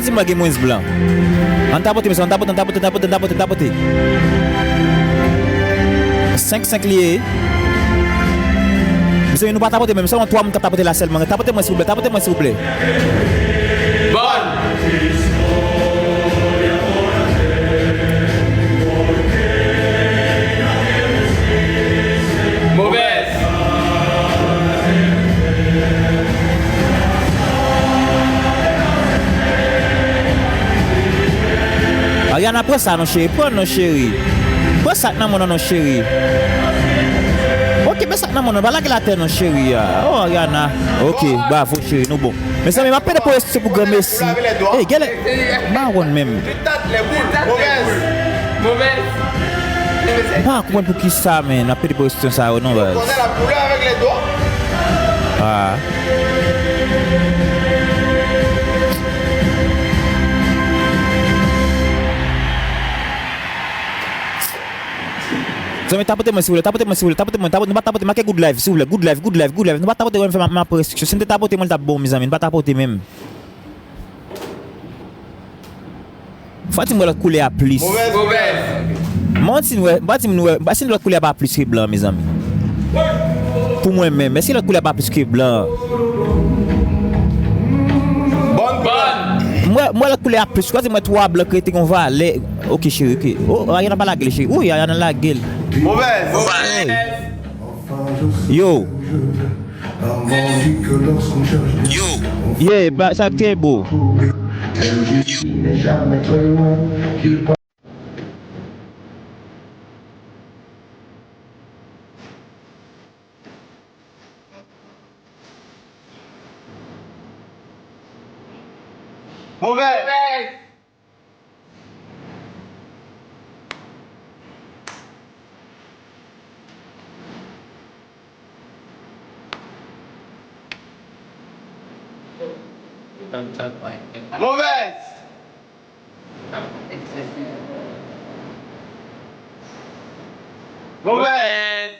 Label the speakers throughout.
Speaker 1: Dis-moi qui est moins blanc. On tapote, mais on tapote. 5 liés. Monsieur, nous pas tapoter, même ça, on toi, on tapoter là seulement. Tapotez-moi s'il vous plaît.
Speaker 2: Bonne. Mauvaise.
Speaker 1: Rien après ça, non chérie. Prends non chérie. Prends ça, non chérie. Ok, mais ça, non, va la terre, non chérie. Oh, Yana. Ok, bravo chérie, nous bon. Mais ça, mais ma peine pour rester pour grand merci. Eh, gars, baron même.
Speaker 2: Tu tâtes les boules. Mauvaise.
Speaker 1: Pas comment pour qui ça, mais ma peine pour rester ça, non,
Speaker 2: Tu connais la couleur avec les doigts.
Speaker 1: Ah. Tapotez-moi s'il vous plaît, tapotez-moi, marquez good life, s'il vous plaît, good life. Ne pas tapoter, on fait ma prescription. Si vous tapotez, moi, c'est bon, mes amis, ne pas tapoter même. Faut-il la couler à plus?
Speaker 2: Mauvaise.
Speaker 1: Moi, si la couler à pas plus que blanc, mes amis. Pour moi-même, mais si la couler à pas plus que blanc.
Speaker 2: Bonne.
Speaker 1: Moi, la couleur plus, quoi, c'est moi 3 blocs qui qu'on va aller. Ok, chérie, ok. Oh, il y en a pas la gueule, chérie. Oui, il y en a la gueule.
Speaker 2: Mauvaise.
Speaker 1: Yo.
Speaker 3: Yo.
Speaker 1: Yeah, bah, ça très beau.
Speaker 2: Mauvaise. Mauvaise.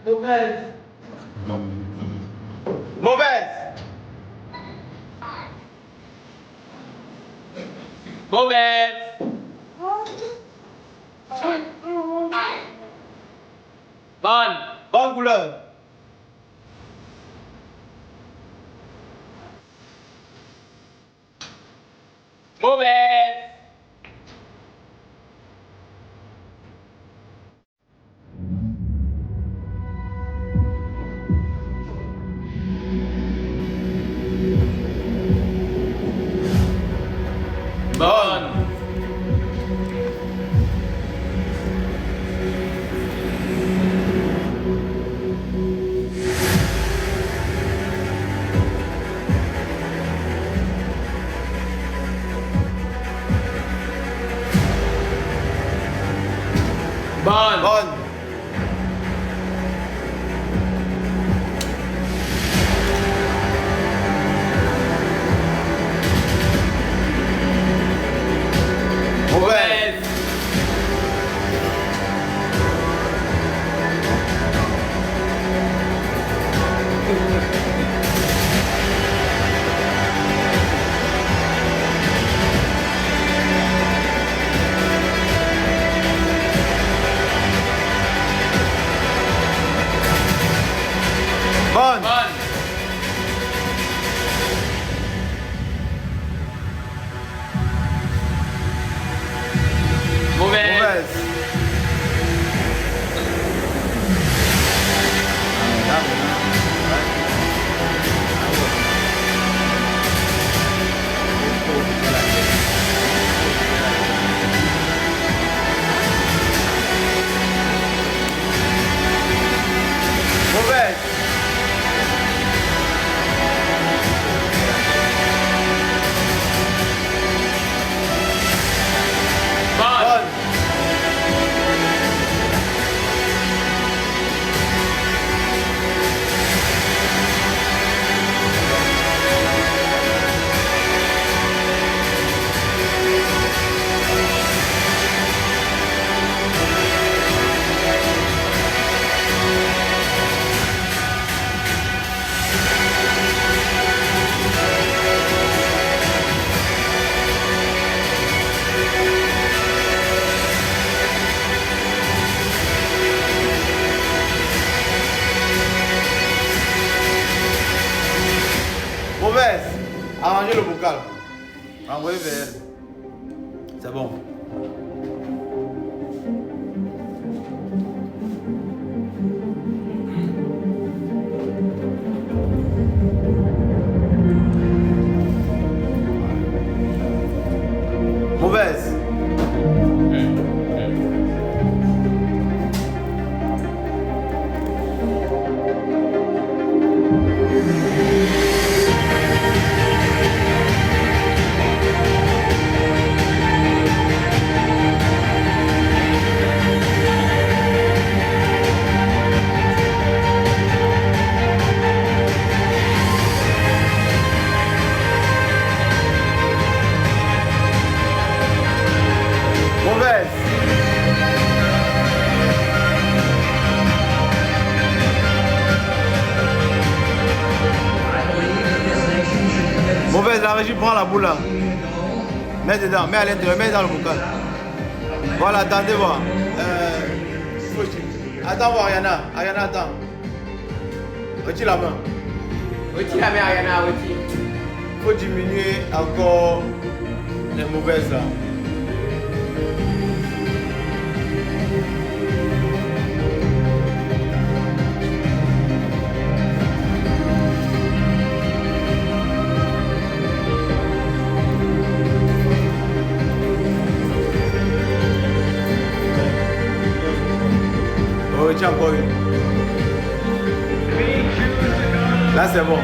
Speaker 2: Mauvaise. Mauvaise. Mauvaise. Bonne. Bonne couleur. Mauvaise. Bonne.
Speaker 3: arrangez le bocal. Envoyez vers elle. C'est bon. Mauvaise. Mauvaise, la régie prend la boule là. Mets dedans, mets à l'intérieur, mets dans le bocal. Voilà, attendez voir. Attends voir Ayana. Ayana, attends. Retire la main.
Speaker 2: Retire la main, Ayana, retire.
Speaker 3: Il faut diminuer encore les mauvaises là. Retire encore une. Là c'est bon.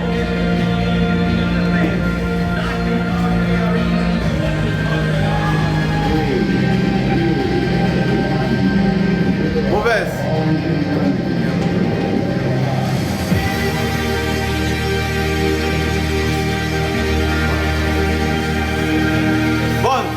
Speaker 3: Mauvaise. Bonne.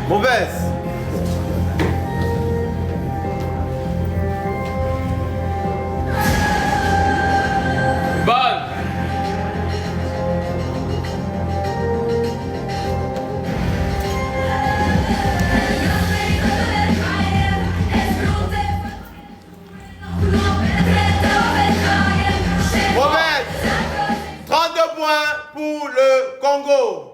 Speaker 3: Mauvaise.
Speaker 2: Bonne.
Speaker 3: Mauvaise. 32 points pour le Congo.